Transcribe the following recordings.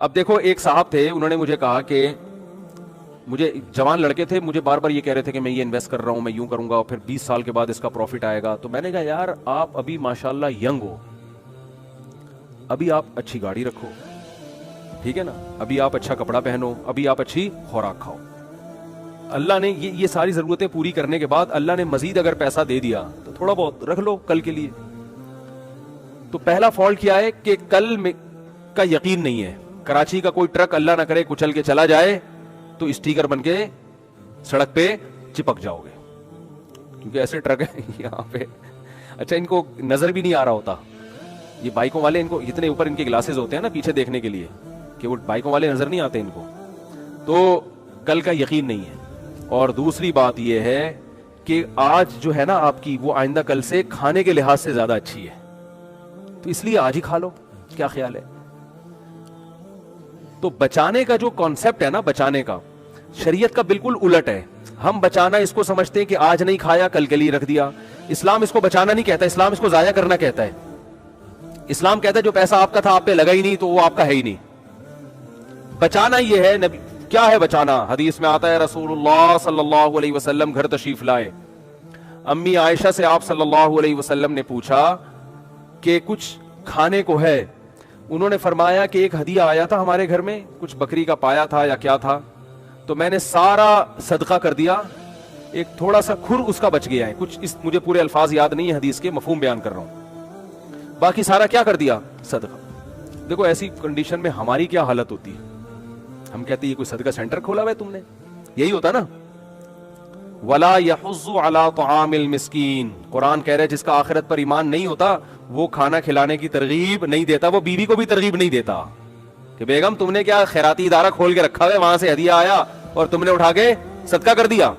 اب دیکھو ایک صاحب تھے, انہوں نے مجھے کہا کہ مجھے جوان لڑکے تھے, مجھے بار بار یہ کہہ رہے تھے کہ میں یہ انویسٹ کر رہا ہوں, میں یوں کروں گا, پھر 20 سال کے بعد اس کا پروفٹ آئے گا. تو میں نے کہا یار آپ ابھی ماشاءاللہ ینگ ہو, ابھی آپ اچھی گاڑی رکھو, ٹھیک ہے نا, ابھی آپ اچھا کپڑا پہنو, ابھی آپ اچھی خوراک کھاؤ. اللہ نے یہ ساری ضرورتیں پوری کرنے کے بعد اللہ نے مزید اگر پیسہ دے دیا تو تھوڑا بہت رکھ لو کل کے لیے. تو پہلا فالٹ کیا ہے کہ کل کا یقین نہیں ہے. کراچی کا کوئی ٹرک اللہ نہ کرے کچل کے چلا جائے تو اسٹیکر بن کے سڑک پہ چپک جاؤ گے, کیونکہ ایسے ٹرک ہیں یہاں پہ. اچھا ان کو نظر بھی نہیں آ رہا ہوتا, یہ بائکوں والے, ان کو اتنے اوپر ان کے گلاسز ہوتے ہیں نا پیچھے دیکھنے کے لیے کہ وہ بائکوں والے نظر نہیں آتے ان کو. تو کل کا یقین نہیں ہے. اور دوسری بات یہ ہے کہ آج جو ہے نا آپ کی, وہ آئندہ کل سے کھانے کے لحاظ سے زیادہ اچھی ہے, تو اس لیے آج ہی کھا لو. کیا خیال ہے؟ تو بچانے کا جو کانسیپٹ ہے نا, بچانے کا, شریعت کا بالکل الٹ ہے. ہم بچانا اس کو سمجھتے ہیں کہ آج نہیں کھایا کل کے لیے رکھ دیا. اسلام اس کو بچانا نہیں کہتا, اسلام اس کو ضائع کرنا کہتا ہے. اسلام کہتا ہے جو پیسہ آپ کا تھا آپ پہ لگا ہی نہیں تو وہ آپ کا ہے ہی نہیں. بچانا یہ ہے. نبی کیا ہے بچانا؟ حدیث میں آتا ہے رسول اللہ صلی اللہ علیہ وسلم گھر تشریف لائے, امی عائشہ سے آپ صلی اللہ علیہ وسلم نے پوچھا کہ کچھ کھانے کو ہے؟ انہوں نے فرمایا کہ ایک ہدیہ آیا تھا ہمارے گھر میں, کچھ بکری کا پایا تھا یا کیا تھا, تو میں نے سارا صدقہ کر دیا, ایک تھوڑا سا کھر اس کا بچ گیا ہے, کچھ مجھے پورے الفاظ یاد نہیں ہے حدیث کے, مفہوم بیان کر رہا ہوں, باقی سارا کیا کر دیا؟ صدقہ. دیکھو ایسی کنڈیشن میں ہماری کیا حالت ہوتی ہے, ہم کہتے ہیں یہ کوئی صدقہ سینٹر کھولا ہوا ہے تم نے, یہی ہوتا نا. وَلَا يَحُضُّ عَلَىٰ طَعَامِ الْمِسْكِينِ, قرآن کہہ رہے جس کا آخرت پر ایمان نہیں ہوتا وہ کھانا کھلانے کی ترغیب نہیں دیتا, وہ بیوی کو بھی ترغیب نہیں دیتا کہ بیگم تم نے کیا خیراتی ادارہ کھول کے رکھا ہے, وہاں سے ہدیہ آیا اور تم نے اٹھا کے صدقہ کر دیا.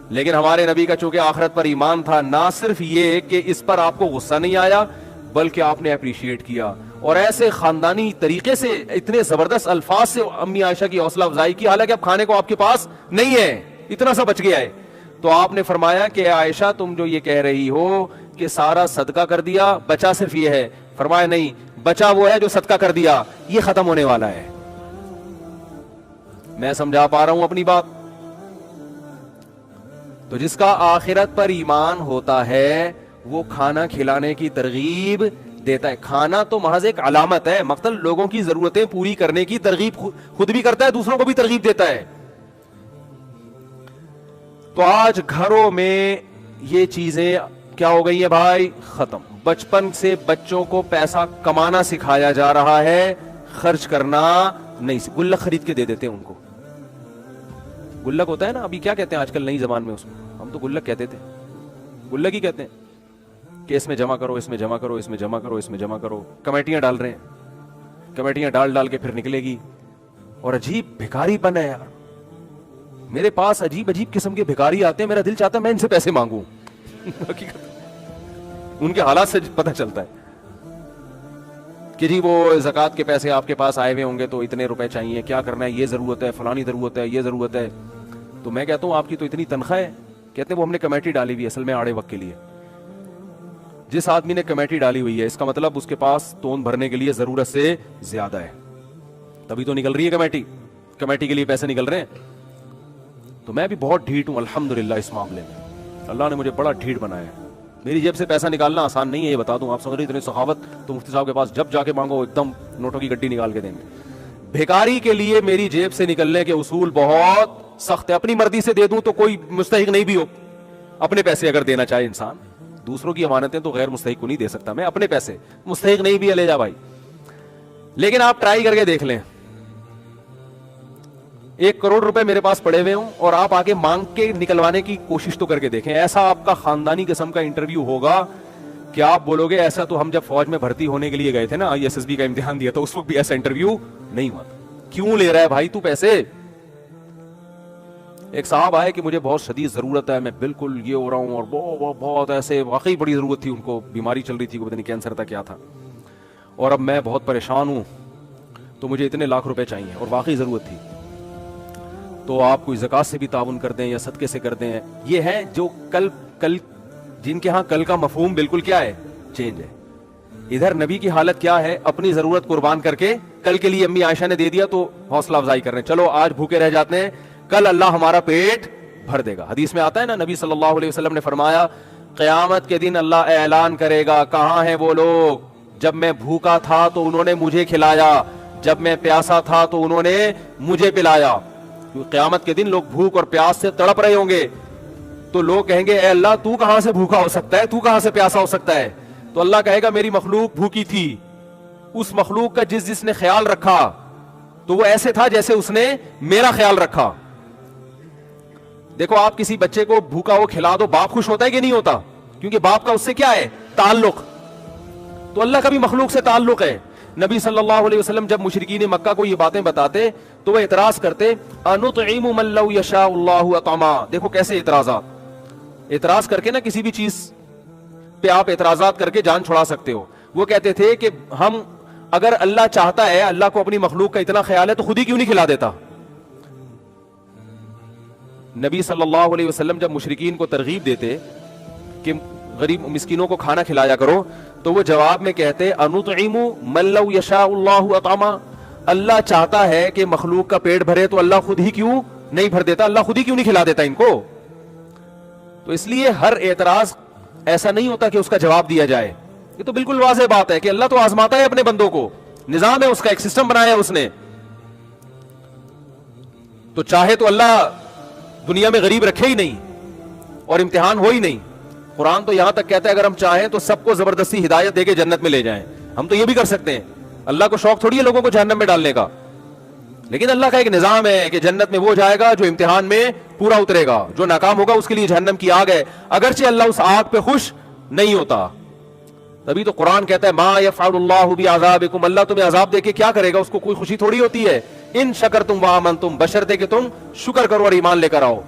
لیکن ہمارے نبی کا چونکہ آخرت پر ایمان تھا, نہ صرف یہ کہ اس پر آپ کو غصہ نہیں آیا بلکہ آپ نے اپریشیٹ کیا, اور ایسے خاندانی طریقے سے اتنے زبردست الفاظ سے امی عائشہ کی حوصلہ افزائی کی, حالانکہ اب کھانے کو آپ کے پاس نہیں ہے, اتنا سا بچ گیا ہے. تو آپ نے فرمایا کہ عائشہ تم جو یہ کہہ رہی ہو کہ سارا صدقہ کر دیا, بچا صرف یہ ہے. فرمایا نہیں, بچا وہ ہے جو صدقہ کر دیا, یہ ختم ہونے والا ہے. میں سمجھا پا رہا ہوں اپنی بات؟ تو جس کا آخرت پر ایمان ہوتا ہے وہ کھانا کھلانے کی ترغیب دیتا ہے. کھانا تو محض ایک علامت ہے, مقصد لوگوں کی ضرورتیں پوری کرنے کی ترغیب خود بھی کرتا ہے, دوسروں کو بھی ترغیب دیتا ہے. تو آج گھروں میں یہ چیزیں کیا ہو گئی ہیں بھائی؟ ختم. بچپن سے بچوں کو پیسہ کمانا سکھایا جا رہا ہے, خرچ کرنا نہیں. گلک خرید کے دے دیتے ہیں ان کو. گلک ہوتا ہے نا, ابھی کیا کہتے ہیں آج کل نئی زبان میں, اس میں ہم تو گلک کہتے تھے, گلک ہی کہتے ہیں کہ اس میں جمع کرو, اس میں جمع کرو, اس میں جمع کرو, اس میں جمع کرو. کمیٹیاں ڈال رہے ہیں, کمیٹیاں ڈال کے پھر نکلے گی. اور عجیب بھکاری پن ہے یار, میرے پاس عجیب قسم کے بھکاری آتے ہیں, میرا دل چاہتا ہے میں ان سے پیسے مانگوں. ان کے حالات سے پتہ چلتا ہے کہ جی وہ زکوٰۃ کے پیسے آپ کے پاس آئے ہوئے ہوں گے تو اتنے روپے چاہیے, کیا کرنا ہے, یہ ضرورت ہے, فلانی ضرورت ہے, یہ ضرورت ہے. تو میں کہتا ہوں آپ کی تو اتنی تنخواہ ہے, کہتے ہیں وہ ہم نے کمیٹی ڈالی ہوئی ہے اصل میں آڑے وقت کے لیے. جس آدمی نے کمیٹی ڈالی ہوئی ہے اس کا مطلب اس کے پاس تون بھرنے کے لیے ضرورت سے زیادہ ہے, تبھی تو نکل رہی ہے کمیٹی کے لیے پیسے نکل رہے ہیں. تو میں بھی بہت ڈھیٹ ہوں الحمدللہ اس معاملے میں, اللہ نے مجھے بڑا ڈھیٹ بنایا ہے. میری جیب سے پیسہ نکالنا آسان نہیں ہے, یہ بتا دوں. آپ سمجھ رہے اتنی سخاوت تو مفتی صاحب کے پاس جب جا کے مانگو ایک دم نوٹوں کی گڈی نکال کے دیں گے. بھیکاری کے لیے میری جیب سے نکلنے کے اصول بہت سخت ہے. اپنی مرضی سے دے دوں تو کوئی مستحق نہیں بھی ہو, اپنے پیسے اگر دینا چاہے انسان, دوسروں کی امانتیں تو غیر مستحق کو نہیں دے سکتا میں, اپنے پیسے مستحق نہیں بھی لے جا بھائی. لیکن آپ ٹرائی کر کے دیکھ لیں, 1 کروڑ روپے میرے پاس پڑے ہوئے ہوں اور آپ آگے مانگ کے نکلوانے کی کوشش تو کر کے دیکھیں. ایسا آپ کا خاندانی قسم کا انٹرویو ہوگا کہ آپ بولو گے ایسا تو ہم جب فوج میں بھرتی ہونے کے لیے گئے تھے نا, ISSB کا امتحان دیا تھا, اس وقت بھی ایسا انٹرویو نہیں ہوا. کیوں لے رہا ہے بھائی تو پیسے؟ ایک صاحب آئے کہ مجھے بہت شدید ضرورت ہے, میں بالکل یہ ہو رہا ہوں, اور بہت ایسے واقعی بڑی ضرورت تھی ان کو, بیماری چل رہی تھی, پتہ نہیں کینسر تھا کیا تھا, اور اب میں بہت پریشان ہوں تو مجھے اتنے لاکھ روپے چاہیے اور واقعی ضرورت تھی. تو آپ کوئی زکوٰۃ سے بھی تعاون کر دیں یا صدقے سے کر دیں. یہ ہے جو کل جن کے ہاں کل کا مفہوم بالکل کیا ہے, چینج ہے. ادھر نبی کی حالت کیا ہے, اپنی ضرورت قربان کر کے کل کے لیے امی عائشہ نے دے دیا تو حوصلہ افزائی کر رہے ہیں, چلو آج بھوکے رہ جاتے ہیں, کل اللہ ہمارا پیٹ بھر دے گا. حدیث میں آتا ہے نا, نبی صلی اللہ علیہ وسلم نے فرمایا قیامت کے دن اللہ اعلان کرے گا, کہاں ہیں وہ لوگ جب میں بھوکا تھا تو انہوں نے مجھے کھلایا, جب میں پیاسا تھا تو انہوں نے مجھے پلایا. قیامت کے دن لوگ بھوک اور پیاس سے تڑپ رہے ہوں گے, تو لوگ کہیں گے اے اللہ تو کہاں سے بھوکا ہو سکتا ہے, تو کہاں سے پیاسا ہو سکتا ہے؟ تو اللہ کہے گا میری مخلوق بھوکی تھی, اس مخلوق کا جس نے خیال رکھا تو وہ ایسے تھا جیسے اس نے میرا خیال رکھا. دیکھو آپ کسی بچے کو بھوکا وہ کھلا دو, باپ خوش ہوتا ہے کہ نہیں ہوتا؟ کیونکہ باپ کا اس سے کیا ہے تعلق. تو اللہ کا بھی مخلوق سے تعلق ہے. نبی صلی اللہ علیہ وسلم جب مشرکین مکہ کو یہ باتیں بتاتے تو وہ اعتراض کرتے انطعم من لو یشاء اللہ اطعما. دیکھو کیسے اعتراض کر کے نا کسی بھی چیز پہ آپ اعتراضات کر کے جان چھڑا سکتے ہو. وہ کہتے تھے کہ ہم اگر اللہ چاہتا ہے, اللہ کو اپنی مخلوق کا اتنا خیال ہے تو خود ہی کیوں نہیں کھلا دیتا. نبی صلی اللہ علیہ وسلم جب مشرکین کو ترغیب دیتے کہ غریب مسکینوں کو کھانا کھلایا کرو, تو وہ جواب میں کہتے انطعم من لو یشاء اللہ اطعما. اللہ چاہتا ہے کہ مخلوق کا پیٹ بھرے تو اللہ خود ہی کیوں نہیں بھر دیتا, اللہ خود ہی کیوں نہیں کھلا دیتا ان کو. تو اس لیے ہر اعتراض ایسا نہیں ہوتا کہ اس کا جواب دیا جائے. یہ تو بالکل واضح بات ہے کہ اللہ تو آزماتا ہے اپنے بندوں کو, نظام ہے اس کا, ایک سسٹم بنایا ہے اس نے. تو چاہے تو اللہ دنیا میں غریب رکھے ہی نہیں اور امتحان ہو ہی نہیں. قرآن تو یہاں تک کہتا ہے اگر ہم چاہیں تو سب کو زبردستی ہدایت دے کے جنت میں لے جائیں. ہم تو یہ بھی کر سکتے ہیں, اللہ کو شوق تھوڑی ہے لوگوں کو جہنم میں ڈالنے کا. لیکن اللہ کا ایک نظام ہے کہ جنت میں وہ جائے گا جو امتحان میں پورا اترے گا, جو ناکام ہوگا اس کے لیے جہنم کی آگ ہے, اگرچہ اللہ اس آگ پہ خوش نہیں ہوتا. تبھی تو قرآن کہتا ہے ما یفعل اللہ بعذابکم, اللہ تمہیں عذاب دے کے کیا کرے گا, اس کو کوئی خوشی تھوڑی ہوتی ہے. ان شکرتم وآمنتم, بشرطے کہ تم شکر کرو اور ایمان لے کر آؤ.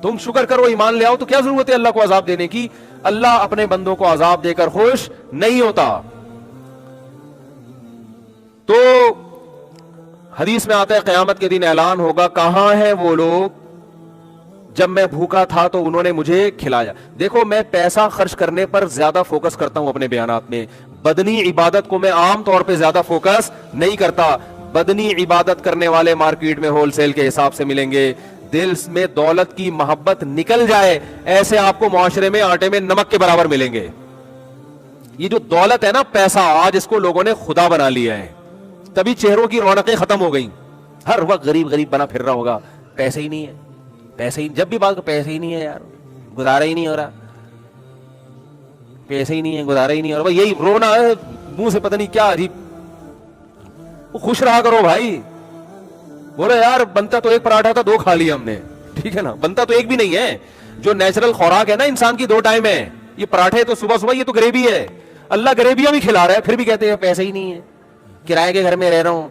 تم شکر کرو ایمان لے آؤ تو کیا ضرورت ہے اللہ کو عذاب دینے کی. اللہ اپنے بندوں کو عذاب دے کر خوش نہیں ہوتا. تو حدیث میں آتا ہے قیامت کے دن اعلان ہوگا کہاں ہیں وہ لوگ جب میں بھوکا تھا تو انہوں نے مجھے کھلایا. دیکھو میں پیسہ خرچ کرنے پر زیادہ فوکس کرتا ہوں اپنے بیانات میں, بدنی عبادت کو میں عام طور پہ زیادہ فوکس نہیں کرتا. بدنی عبادت کرنے والے مارکیٹ میں ہول سیل کے حساب سے ملیں گے. دل میں دولت کی محبت نکل جائے ایسے آپ کو معاشرے میں آٹے میں نمک کے برابر ملیں گے. یہ جو دولت ہے نا پیسہ, آج اس کو لوگوں نے خدا بنا لیا ہے, تبھی چہروں کی رونقیں ختم ہو گئی. ہر وقت غریب غریب بنا پھر رہا ہوگا, پیسے ہی نہیں ہے, پیسے ہی, جب بھی بات پیسے ہی نہیں ہے یار, گزارا ہی نہیں ہو رہا, پیسے ہی نہیں ہے, گزارا ہی نہیں ہو رہا. یہی رونا ہے منہ سے, پتہ نہیں کیا عجیب. خوش رہا کرو بھائی. بولے یار بنتا تو ایک پراٹھا تھا, دو کھا لیا ہم نے, ٹھیک ہے نا, بنتا تو ایک بھی نہیں ہے. جو نیچرل خوراک ہے نا انسان کی 2 ٹائم ہے, یہ پراٹھے تو صبح صبح, یہ تو گریوی ہے. اللہ گریویاں بھی کھلا رہا ہے پھر بھی کہتے ہیں پیسے ہی نہیں ہے, کرائے کے گھر میں رہ رہا ہوں.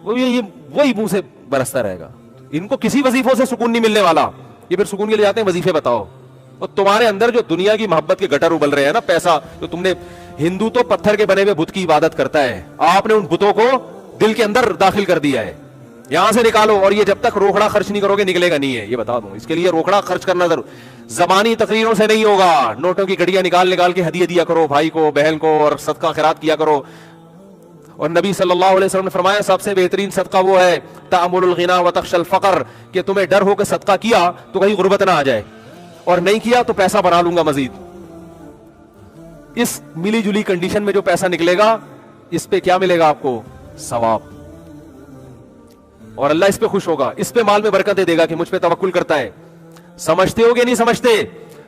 وہی منہ سے برستا رہے گا. ان کو کسی وظیفوں سے سکون نہیں ملنے والا. یہ پھر سکون کے لیے جاتے ہیں وظیفے بتاؤ. اور تمہارے اندر جو دنیا کی محبت کے گٹر ابل رہے ہیں نا, پیسہ, جو تم نے, ہندو تو پتھر کے بنے ہوئے بت کی عبادت کرتا ہے, آپ نے ان بتوں کو دل کے اندر داخل کر دیا ہے. یہاں سے نکالو, اور یہ جب تک روکڑا خرچ نہیں کرو گے نکلے گا نہیں ہے, یہ بتا دوں. اس کے لیے روکڑا خرچ کرنا ضرور, زبانی تقریروں سے نہیں ہوگا. نوٹوں کی گھڑیاں نکال کے ہدیہ دیا کرو بھائی کو, بہن کو, اور صدقہ خیرات کیا کرو. اور نبی صلی اللہ علیہ وسلم نے فرمایا سب سے بہترین صدقہ وہ ہے تأمل الغنا وتخشى الفقر, کہ تمہیں ڈر ہو کہ صدقہ کیا تو کہیں غربت نہ آ جائے, اور نہیں کیا تو پیسہ بنا لوں گا مزید. اس ملی جلی کنڈیشن میں جو پیسہ نکلے گا اس پہ کیا ملے گا آپ کو, ثواب, اور اللہ اس پہ خوش ہوگا, اس پہ مال میں برکتیں دے گا کہ مجھ پہ توکل کرتا ہے. سمجھتے ہو کہ نہیں سمجھتے؟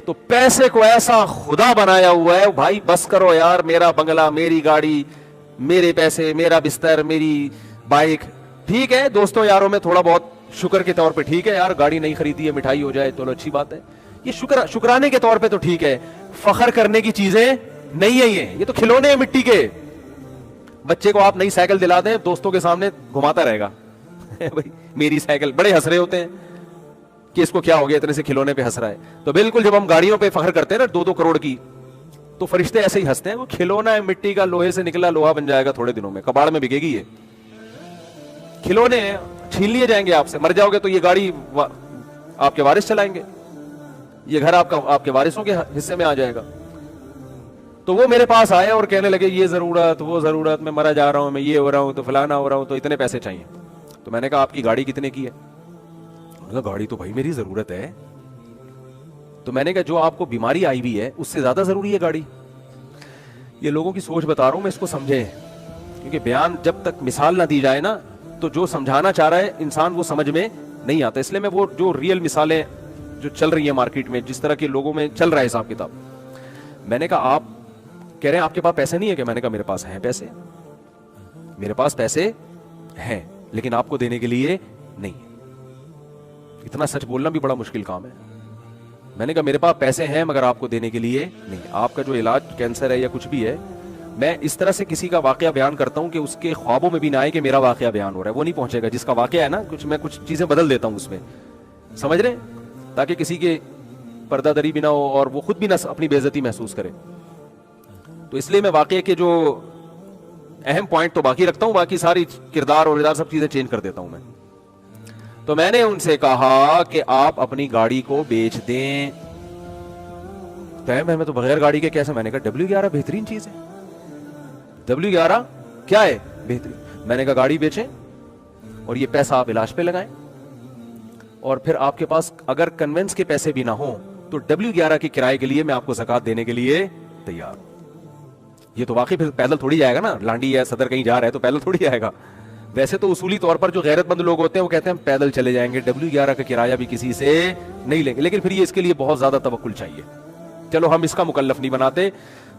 تو پیسے کو ایسا خدا بنایا ہوا ہے بھائی, بس کرو یار, میرا بنگلہ, میری گاڑی, میرے پیسے, میرا بستر, میری بائک, ٹھیک ہے دوستوں یاروں میں تھوڑا بہت شکر کے طور پہ ٹھیک ہے یار, گاڑی نہیں خریدی ہے, مٹھائی ہو جائے تو اچھی بات ہے, یہ شکرانے کے طور پہ تو ٹھیک ہے. فخر کرنے کی چیزیں نہیں ہے یہ تو کھلونے ہیں مٹی کے. بچے کو آپ نئی سائیکل دلا دیں, دوستوں کے سامنے گھماتا رہے گا بھائی میری سائیکل, بڑے ہنس رہے ہوتے ہیں کہ اس کو کیا ہو گیا اتنے سے کھلونے پہ ہنس رہا ہے. تو بالکل جب ہم گاڑیوں پہ فخر کرتے ہیں نا 2-2 کروڑ کی, تو فرشتے ایسے ہی ہنستے ہیں, وہ کھلونا ہے مٹی کا, لوہے سے نکلا لوہا بن جائے گا تھوڑے دنوں میں, کباڑ میں بکے گی. یہ کھلونے چھین لیے جائیں گے آپ سے, مر جاؤ گے تو یہ گاڑی آپ کے وارث چلائیں گے, یہ گھر آپ کے وارثوں کے حصے میں آ جائے گا. تو وہ میرے پاس آئے اور کہنے لگے یہ ضرورت وہ ضرورت، میں مرا جا رہا ہوں، میں یہ ہو رہا ہوں، تو فلانا ہو رہا ہوں، تو اتنے پیسے چاہیے. تو میں نے کہا آپ کی گاڑی کتنے کی ہے؟ گاڑی تو بھائی میری ضرورت ہے. تو میں نے کہا جو آپ کو بیماری آئی ہوئی ہے اس سے زیادہ ضروری ہے گاڑی. یہ لوگوں کی سوچ بتا رہا ہوں میں، اس کو سمجھیں، کیونکہ بیان جب تک مثال نہ دی جائے نا تو جو سمجھانا چاہ رہا ہے انسان وہ سمجھ میں نہیں آتا. اس لیے میں وہ جو ریئل مثالیں جو چل رہی ہیں مارکیٹ میں، جس طرح کے لوگوں میں چل رہا ہے حساب کتاب، میں نے کہا آپ کہہ رہے ہیں آپ کے پاس پیسے نہیں ہے کہ؟ میں نے کہا میرے پاس ہیں پیسے، میرے پاس پیسے ہیں، لیکن آپ کو دینے کے لیے نہیں. اتنا سچ بولنا بھی بڑا مشکل کام ہے. میں نے کہا میرے پاس پیسے ہیں مگر آپ کو دینے کے لیے نہیں. آپ کا جو علاج کینسر ہے یا کچھ بھی ہے، میں اس طرح سے کسی کا واقعہ بیان کرتا ہوں کہ اس کے خوابوں میں بھی نہ آئے کہ میرا واقعہ بیان ہو رہا ہے. وہ نہیں پہنچے گا جس کا واقعہ ہے نا، میں کچھ چیزیں بدل دیتا ہوں اس میں، سمجھ رہے، تاکہ کسی کے پردہ دری بھی نہ ہو اور وہ خود بھی نہ اپنی بے عزتی محسوس کرے. تو اس لیے میں واقعے کے جو اہم پوائنٹ تو باقی رکھتا ہوں، باقی ساری کردار اور ادار سب چیزیں چینج کر دیتا ہوں میں. تو میں نے ان سے کہا کہ آپ اپنی گاڑی کو بیچ دیں. میں تو بغیر گاڑی کے کیسے؟ میں نے کہا W11 بہترین چیز ہے. W11 کیا ہے؟ بہترین. میں نے کہا گاڑی بیچیں اور یہ پیسہ آپ علاج پہ لگائیں، اور پھر آپ کے پاس اگر کنوینس کے پیسے بھی نہ ہوں تو W11 کے کرائے کے لیے میں آپ کو زکات دینے کے لیے تیار ہوں. یہ تو واقعی پھر پیدل تھوڑی جائے گا نا، لانڈی یا صدر کہیں جا رہا ہے تو پیدل تھوڑی جائے گا. ویسے تو اصولی طور پر جو غیرت مند لوگ ہوتے ہیں وہ کہتے ہیں ہم پیدل چلے جائیں گے، W11 کا کرایہ بھی کسی سے نہیں لیں گے، لیکن پھر یہ اس کے لیے بہت زیادہ توکل چاہیے. چلو ہم اس کا مکلف نہیں بناتے.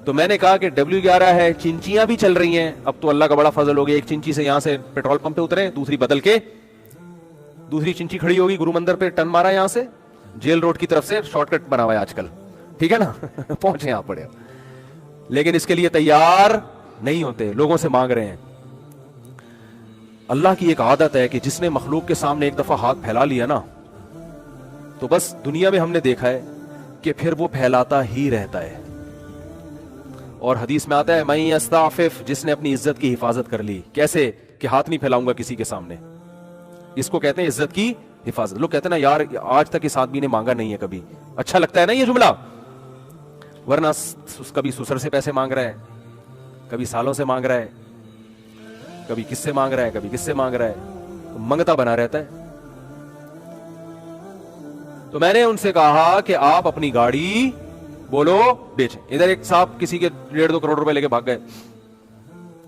تو میں نے کہا کہ W11 ہے، چنچیاں بھی چل رہی ہیں. اب تو اللہ کا بڑا فضل ہو گیا، ایک چنچی سے یہاں سے پیٹرول پمپ پہ اترے، دوسری بدل کے دوسری چنچی کھڑی ہوگی گرو مندر پہ، ٹن مارا یہاں سے جیل روڈ کی طرف سے، شارٹ کٹ بنا ہوا ہے آج کل، ٹھیک ہے نا پہنچے آپ پڑے. لیکن اس کے لیے تیار نہیں ہوتے، لوگوں سے مانگ رہے ہیں. اللہ کی ایک عادت ہے کہ جس نے مخلوق کے سامنے ایک دفعہ ہاتھ پھیلا لیا نا تو بس دنیا میں ہم نے دیکھا ہے کہ پھر وہ پھیلاتا ہی رہتا ہے. اور حدیث میں آتا ہے میں یستعفف، جس نے اپنی عزت کی حفاظت کر لی. کیسے؟ کہ ہاتھ نہیں پھیلاؤں گا کسی کے سامنے. اس کو کہتے ہیں عزت کی حفاظت. لوگ کہتے ہیں نا یار آج تک اس آدمی نے مانگا نہیں ہے کبھی. اچھا لگتا ہے نا یہ جملہ، ورنہ کبھی سسر سے پیسے مانگ رہا ہے، کبھی سالوں سے مانگ رہا ہے، کبھی کس سے مانگ رہا ہے، کبھی کس سے مانگ رہا ہے، منگتا بنا رہتا ہے. تو میں نے ان سے کہا کہ آپ اپنی گاڑی بولو بیچیں. ادھر ایک صاحب کسی کے 1.5-2 کروڑ روپے لے کے بھاگ گئے.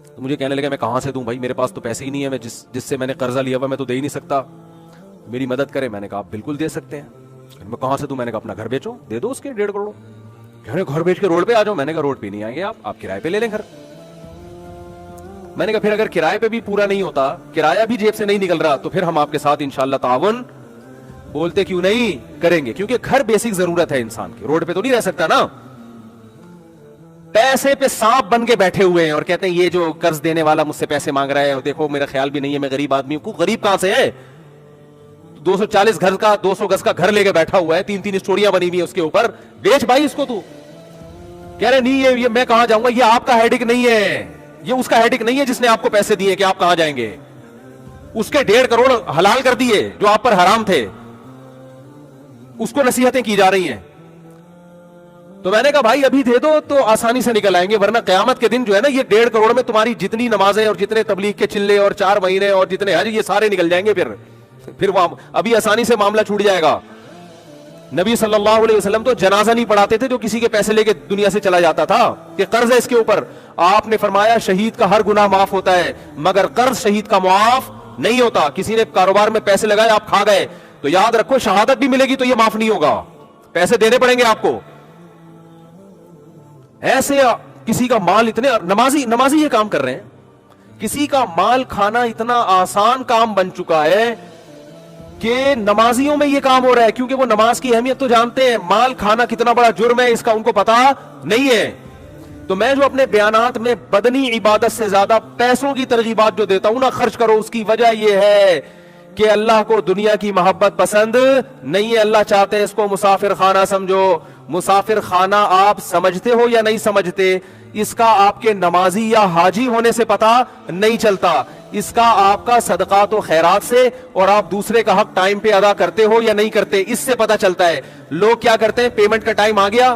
تو مجھے کہنے لگے میں کہاں سے دوں بھائی، میرے پاس تو پیسے ہی نہیں ہے، میں جس سے میں نے قرضہ لیا ہوا میں تو دے ہی نہیں سکتا، میری مدد کرے. میں نے کہا آپ بالکل دے سکتے ہیں. میں کہاں سے دوں؟ میں نے کہا اپنا گھر بیچو، دے دو اس کے 1.5 کروڑ. کہہ رہے گھر بیچ کے روڈ پہ آ جاؤ. میں نے کہا روڈ پہ نہیں آئیں گے آپ کرائے پہ لے لیں گھر. میں نے کہا پھر اگر کرائے پہ بھی پورا نہیں ہوتا، کرایہ بھی جیب سے نہیں نکل رہا، تو پھر ہم آپ کے ساتھ انشاءاللہ تعاون بولتے کیوں نہیں کریں گے، کیونکہ گھر بیسک ضرورت ہے انسان کی، روڈ پہ تو نہیں رہ سکتا نا. پیسے پہ سانپ بن کے بیٹھے ہوئے ہیں اور کہتے ہیں یہ جو قرض دینے والا مجھ سے پیسے مانگ رہا ہے، اور دیکھو میرا خیال بھی نہیں ہے میں غریب آدمی ہوں. غریب کہاں سے ہے؟ 240 گھر کا 200 گز کا گھر لے کے بیٹھا ہوا ہے، 3 اسٹوریاں بنی ہوئی ہیں اس کے اوپر. بیچ بھائی اس کو. تو کہہ رہے نہیں یہ میں کہاں جاؤں گا، یہ آپ کا ہیڈک نہیں ہے، یہ اس کا ہیڈک نہیں ہے جس نے آپ کو پیسے دیے کہ آپ کہاں جائیں گے. اس کے 1.5 کروڑ حلال کر دیے جو آپ پر حرام تھے، اس کو نصیحتیں کی جا رہی ہیں. تو میں نے کہا بھائی ابھی دے دو تو آسانی سے نکل آئیں گے، ورنہ قیامت کے دن جو ہے نا یہ 1.5 کروڑ میں تمہاری جتنی نمازیں اور جتنے تبلیغ کے چلے اور 4 مہینے اور جتنے حج یہ سارے نکل جائیں گے. پھر وہ ابھی آسانی سے معاملہ چھوٹ جائے گا. نبی صلی اللہ علیہ وسلم تو جنازہ نہیں پڑھاتے تھے جو کسی کے پیسے لے کے دنیا سے چلا جاتا تھا کہ قرض ہے اس کے اوپر. آپ نے فرمایا شہید کا ہر گناہ معاف ہوتا ہے مگر قرض شہید کا معاف نہیں ہوتا. کسی نے کاروبار میں پیسے لگائے آپ کھا گئے تو یاد رکھو شہادت بھی ملے گی تو یہ معاف نہیں ہوگا، پیسے دینے پڑیں گے آپ کو. ایسے کسی کا مال اتنے نمازی یہ کام کر رہے ہیں، کسی کا مال کھانا اتنا آسان کام بن چکا ہے کہ نمازیوں میں یہ کام ہو رہا ہے، کیونکہ وہ نماز کی اہمیت تو جانتے ہیں، مال کھانا کتنا بڑا جرم ہے اس کا ان کو پتا نہیں ہے. تو میں جو اپنے بیانات میں بدنی عبادت سے زیادہ پیسوں کی ترغیبات جو دیتا ہوں نا، خرچ کرو، اس کی وجہ یہ ہے کہ اللہ کو دنیا کی محبت پسند نہیں ہے. اللہ چاہتے ہیں اس کو مسافر خانہ سمجھو. مسافر خانہ آپ سمجھتے ہو یا نہیں سمجھتے، اس کا آپ کے نمازی یا حاجی ہونے سے پتا نہیں چلتا، اس کا آپ کا صدقات و خیرات سے اور آپ دوسرے کا حق ٹائم پہ ادا کرتے ہو یا نہیں کرتے اس سے پتا چلتا ہے. لوگ کیا کرتے ہیں، پیمنٹ کا ٹائم آ گیا،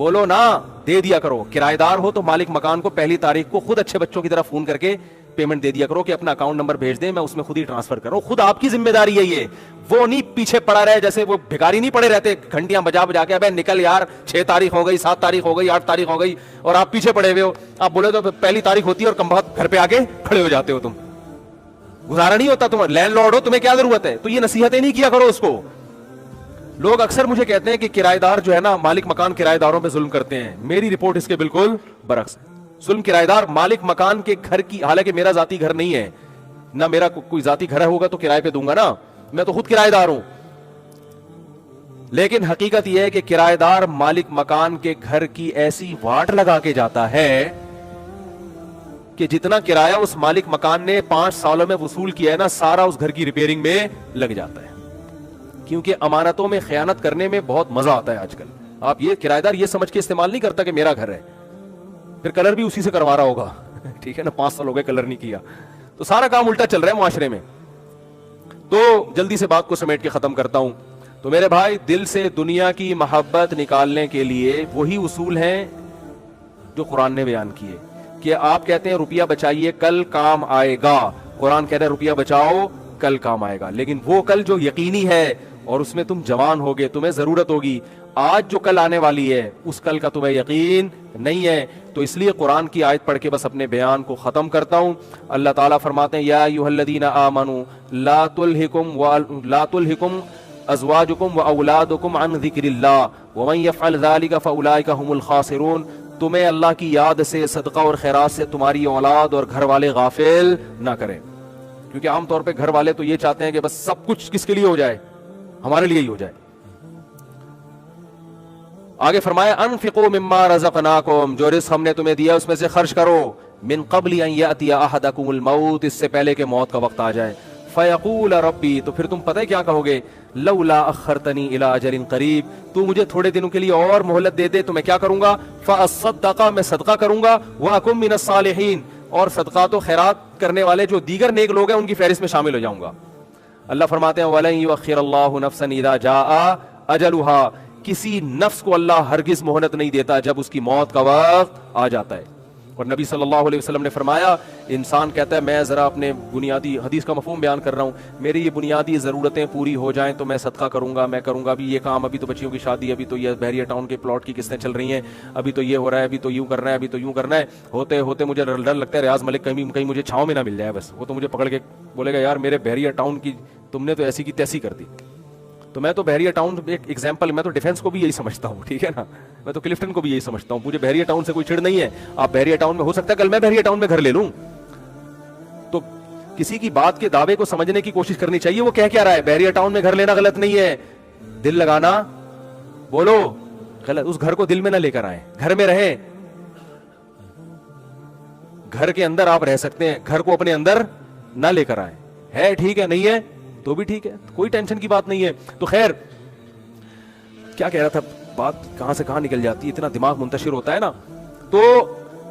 بولو نا, دے دیا کرو. کرایہ دار ہو تو مالک مکان کو پہلی تاریخ کو خود اچھے بچوں کی طرح فون کر کے پیمنٹ دے دیا کرو کہ اپنا اکاؤنٹ نمبر بھیج دیں, میں اس میں خود ہی ٹرانسفر کروں. خود آپ کی ذمہ داری ہے یہ, وہ نہیں پیچھے پڑا رہے جیسے وہ بھکاری نہیں پڑے رہتے گھنٹیاں بجا بجا کے, ابے نکل یار 6 تاریخ ہو گئی, 7 تاریخ ہو گئی, 8 تاریخ ہو گئی, اور آپ پیچھے پڑے ہوئے ہو. آپ بولے تو پہلی تاریخ ہوتی ہے اور کم بہت گھر پہ آ کے کھڑے ہو جاتے ہو. تم گزارا نہیں ہوتا, تم لینڈ لارڈ ہو, تمہیں کیا ضرورت ہے. تو یہ نصیحتیں نہیں کیا کرو اس کو. لوگ اکثر مجھے کہتے ہیں کہ کرایہ دار جو ہے نا, مالک مکان کرایہ داروں پہ ظلم کرتے ہیں. میری رپورٹ اس کے بالکل برعکس. ظلم کرایہ دار مالک مکان کے گھر کی, حالانکہ میرا ذاتی گھر نہیں ہے, نہ میرا کوئی ذاتی گھر ہوگا تو کرایہ پہ دوں گا نا, میں تو خود کرایہ دار ہوں. لیکن حقیقت یہ ہے کہ کرایہ دار مالک مکان کے گھر کی ایسی واٹ لگا کے جاتا ہے کہ جتنا کرایہ اس مالک مکان نے 5 سالوں میں وصول کیا ہے نا, سارا اس گھر کی ریپیئرنگ میں لگ جاتا ہے. کیونکہ امانتوں میں خیانت کرنے میں بہت مزہ آتا ہے آج کل. آپ یہ کرایہ دار یہ سمجھ کے استعمال نہیں کرتا کہ میرا گھر ہے, پھر کلر بھی اسی سے کروا رہا ہوگا, ٹھیک ہے نا, 5 سال ہو گئے کلر نہیں کیا, تو سارا کام الٹا چل رہا ہے معاشرے میں. تو جلدی سے بات کو سمیٹ کے ختم کرتا ہوں. تو میرے بھائی, دل سے دنیا کی محبت نکالنے کے لیے وہی اصول ہیں جو قرآن نے بیان کیے. کہ آپ کہتے ہیں روپیہ بچائیے کل کام آئے گا, قرآن کہتا ہے روپیہ بچاؤ کل کام آئے گا. لیکن وہ کل جو یقینی ہے اور اس میں تم جوان ہوگے, تمہیں ضرورت ہوگی. آج جو کل آنے والی ہے اس کل کا تمہیں یقین نہیں ہے. تو اس لیے قرآن کی آیت پڑھ کے بس اپنے بیان کو ختم کرتا ہوں. اللہ تعالیٰ فرماتے ہیں یا ایھا الذین آمنوا لا تلہکم ازواجکم واولادکم عن ذکر اللہ ومن یفعل ذلک فاولئک هم الخاسرون. تمہیں اللہ کی یاد سے, صدقہ اور خیرات سے تمہاری اولاد اور گھر والے غافل نہ کریں. کیونکہ عام طور پہ گھر والے تو یہ چاہتے ہیں کہ بس سب کچھ کس کے لیے ہو جائے, ہمارے لیے ہی ہو جائے. آگے فرمایا انفقوا مما رزقناکم, جو رزق ہم نے تمہیں دیا اس میں سے خرچ کرو. من قبل ان یاتی احدکم الموت, اس سے پہلے کہ موت کا وقت آ جائے. فیقول ربی, تو پھر تم پتہ ہے کیا کہو گے, لولا اخرتنی الی اجل قریب, تو مجھے تھوڑے دنوں کے لیے اور مہلت دے دے تو میں کیا کروں گا, فاصدق, میں صدقہ کروں گا, واکن من الصالحین, اور صدقات و خیرات کرنے والے جو دیگر نیک لوگ ہیں ان کی فہرست میں شامل ہو جاؤں گا. اللہ فرماتے ہیں ولن یؤخر اللہ نفسا اذا جاء اجلها, کسی نفس کو اللہ ہرگز مہلت نہیں دیتا جب اس کی موت کا وقت آ جاتا ہے. اور نبی صلی اللہ علیہ وسلم نے فرمایا, انسان کہتا ہے میں ذرا اپنے بنیادی, حدیث کا مفہوم بیان کر رہا ہوں, میری یہ بنیادی ضرورتیں پوری ہو جائیں تو میں صدقہ کروں گا, میں کروں گا ابھی یہ کام, ابھی تو بچیوں کی شادی, ابھی تو یہ بحریہ ٹاؤن کے پلاٹ کی قسطیں چل رہی ہیں, ابھی تو یہ ہو رہا ہے, ابھی تو یوں کرنا ہے, ابھی تو یوں کرنا ہے. ہوتے ہوتے مجھے ڈر لگتا ہے ریاض ملک کہیں مجھے چھاؤں میں نہ مل جائے, بس وہ تو مجھے پکڑ کے بولے گا یار میرے بحریہ ٹاؤن کی تم نے تو ایسی کی تیسی کر دی. تو میں تو بحریہ ٹاؤن ایک ایگزامپل, میں تو ڈیفینس کو بھی یہی سمجھتا ہوں, ٹھیک ہے نا, میں تو کلفٹن کو بھی یہی سمجھتا ہوں. مجھے بحریہ ٹاؤن سے کوئی چڑ نہیں ہے. آپ بحریہ ٹاؤن میں, ہو سکتا ہے کل میں بحریہ ٹاؤن میں گھر لے لوں. تو کسی کی بات کے دعوے کو سمجھنے کی کوشش کرنی چاہیے, وہ کہہ کیا رہا ہے. بحریہ ٹاؤن میں گھر لینا غلط نہیں ہے, دل لگانا بولو غلط. اس گھر کو دل میں نہ لے کر آئے, گھر میں رہیں, گھر کے اندر آپ رہ سکتے ہیں, گھر کو اپنے اندر نہ لے کر آئے. ہے ٹھیک ہے, نہیں ہے تو بھی ٹھیک ہے, کوئی ٹینشن کی بات نہیں ہے. تو خیر کیا کہہ رہا تھا, بات کہاں سے کہاں نکل جاتی ہے, اتنا دماغ منتشر ہوتا ہے نا. تو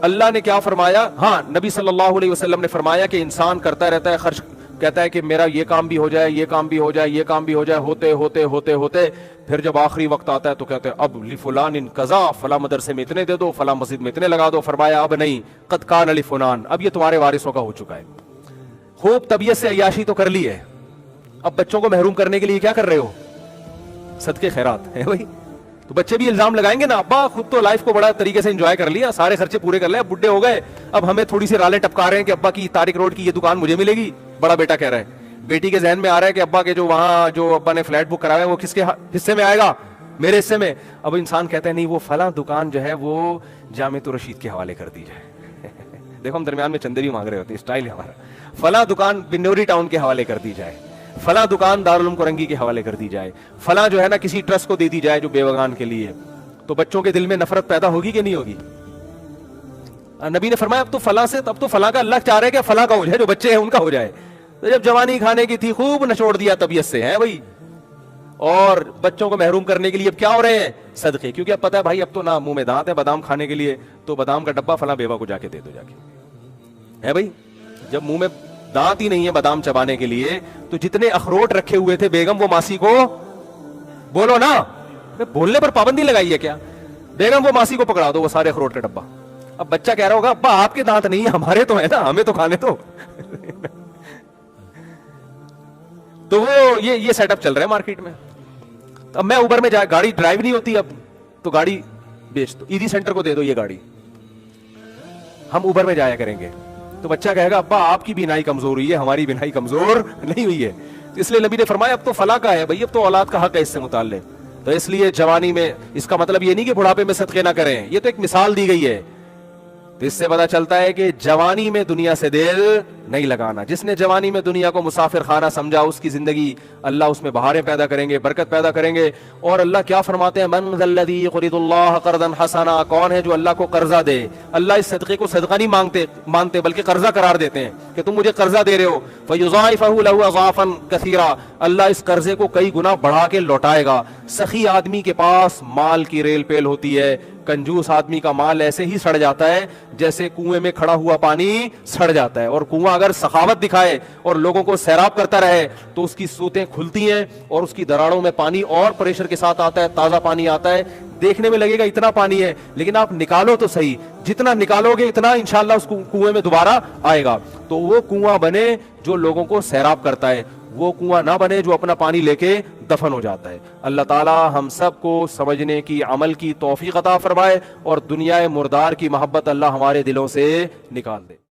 اللہ نے کیا فرمایا, ہاں نبی صلی اللہ علیہ وسلم نے فرمایا کہ انسان کرتا رہتا ہے خرچ, کہتا ہے کہ میرا یہ کام بھی ہو جائے, یہ کام بھی ہو جائے, یہ کام بھی ہو جائے, ہوتے ہوتے ہوتے ہوتے پھر جب آخری وقت آتا ہے تو کہتے ہیں اب لفلان قضا, فلاں مدرسے میں اتنے دے دو, فلاں مسجد میں اتنے لگا دو. فرمایا اب نہیں, قد کان لفلان, اب یہ تمہارے وارثوں کا ہو چکا ہے. خوب طبیعت سے عیاشی تو کر لی ہے, اب بچوں کو محروم کرنے کے لیے کیا کر رہے ہو, صدقے خیرات ہے بھائی. تو بچے بھی الزام لگائیں گے نا, ابا خود تو لائف کو بڑا طریقے سے انجوائے کر لیا, سارے خرچے پورے کر لے, بڈھے ہو گئے, اب ہمیں تھوڑی سی رالیں ٹپکا رہے ہیں کہ ابا کی طارق روڈ کی یہ دکان مجھے ملے گی. بڑا بیٹا کہہ رہا ہے, بیٹی کے ذہن میں آ رہا ہے کہ ابا کے جو وہاں جو ابا نے فلیٹ بک کرایا ہے وہ کس کے حصے میں آئے گا, میرے حصے میں. اب انسان کہتا ہے نہیں, وہ فلاں دکان جو ہے وہ جامع رشید کے حوالے کر دی جائے. دیکھو ہم درمیان میں چندے بھی مانگ رہے ہوتے ہیں, اسٹائل ہے ہمارا. فلاں دکان بنوری ٹاؤن کے حوالے کر دی جائے, فلاں دکان دارالعلوم کرنگی کے حوالے کر دی جائے, فلاں جو ہے نا کسی ٹرسٹ کو دے دی جائے جو بیوگان کے لیے. تو بچوں کے دل میں نفرت پیدا ہوگی کہ نہیں ہوگی. نبی نے فرمایا اب تو فلاں سے, اب تو فلاں کا اللہ چاہ رہا ہے کہ فلاں کا ہو جائے, جو بچے ہیں ان کا ہو جائے. تو جب جوانی کھانے کی تھی خوب نچوڑ دیا طبیعت سے ہے بھائی, اور بچوں کو محروم کرنے کے لیے اب کیا ہو رہے ہیں, صدقے. کیونکہ اب پتا ہے بھائی اب تو نہ منہ میں دانت ہے بادام کھانے کے لیے, تو بادام کا ڈبہ فلاں بیوہ کو جا کے دے دو, جا کے ہے بھائی. جب منہ میں دانت ہی نہیں ہے بادام چبانے کے لیے, تو جتنے اخروٹ رکھے ہوئے تھے بیگم وہ ماسی کو بولو نا, بولنے پر پابندی لگائی ہے کیا, بیگم وہ ماسی کو پکڑا دو وہ سارے اخروٹ کا ڈبہ. اب بچہ کہہ رہا ہوگا ابا آپ کے دانت نہیں ہمارے تو ہیں نا, ہمیں تو کھانے تو. تو وہ یہ سیٹ اپ چل رہا ہے مارکیٹ میں. اب میں اوبر میں گاڑی ڈرائیو نہیں ہوتی اب, تو گاڑی بیچ دو, ایزی سینٹر کو دے دو یہ گاڑی, ہم اوبر میں جایا کریں گے. تو بچہ کہے گا ابا آپ کی بینائی کمزور ہوئی ہے, ہماری بینائی کمزور نہیں ہوئی ہے. تو اس لیے نبی نے فرمایا اب تو فلاح کا ہے بھائی, اب تو اولاد کا حق ہے اس سے متعلق. تو اس لیے جوانی میں, اس کا مطلب یہ نہیں کہ بڑھاپے میں صدقے نہ کریں, یہ تو ایک مثال دی گئی ہے. تو اس سے پتا چلتا ہے کہ جوانی میں دنیا سے دل نہیں لگانا. جس نے جوانی میں دنیا کو مسافر خانہ سمجھا, اس کی زندگی اللہ اس میں بہاریں پیدا کریں گے, برکت پیدا کریں گے. اور اللہ کیا فرماتے ہیں, من ذا الذی یقرض اللہ قرضا حسنا, کون ہے جو اللہ کو قرضہ دے. اللہ اس صدقے کو صدقہ نہیں مانتے بلکہ قرضہ قرار دیتے ہیں کہ تم مجھے قرضہ دے رہے ہو. فیضاعفہ لہ اضعافا کثیرا, اللہ اس قرضے کو کئی گنا بڑھا کے لوٹائے گا. سخی آدمی کے پاس مال کی ریل پیل ہوتی ہے, کنجوس آدمی کا مال ایسے ہی سڑ جاتا ہے جیسے کنویں میں کھڑا ہوا پانی سڑ جاتا ہے. اور کنواں اگر سخاوت دکھائے اور لوگوں کو سیراب کرتا رہے تو اس کی سوتیں کھلتی ہیں اور اس کی دراڑوں میں پانی اور پریشر کے ساتھ آتا ہے, تازہ پانی آتا ہے. دیکھنے میں لگے گا اتنا پانی ہے, لیکن آپ نکالو تو صحیح, جتنا نکالو گے اتنا انشاءاللہ اس کنویں میں دوبارہ آئے گا. تو وہ کنواں بنے جو لوگوں کو سیراب کرتا ہے, وہ کنواں نہ بنے جو اپنا پانی لے کے دفن ہو جاتا ہے. اللہ تعالی ہم سب کو سمجھنے کی, عمل کی توفیق عطا فرمائے, اور دنیا مردار کی محبت اللہ ہمارے دلوں سے نکال دے.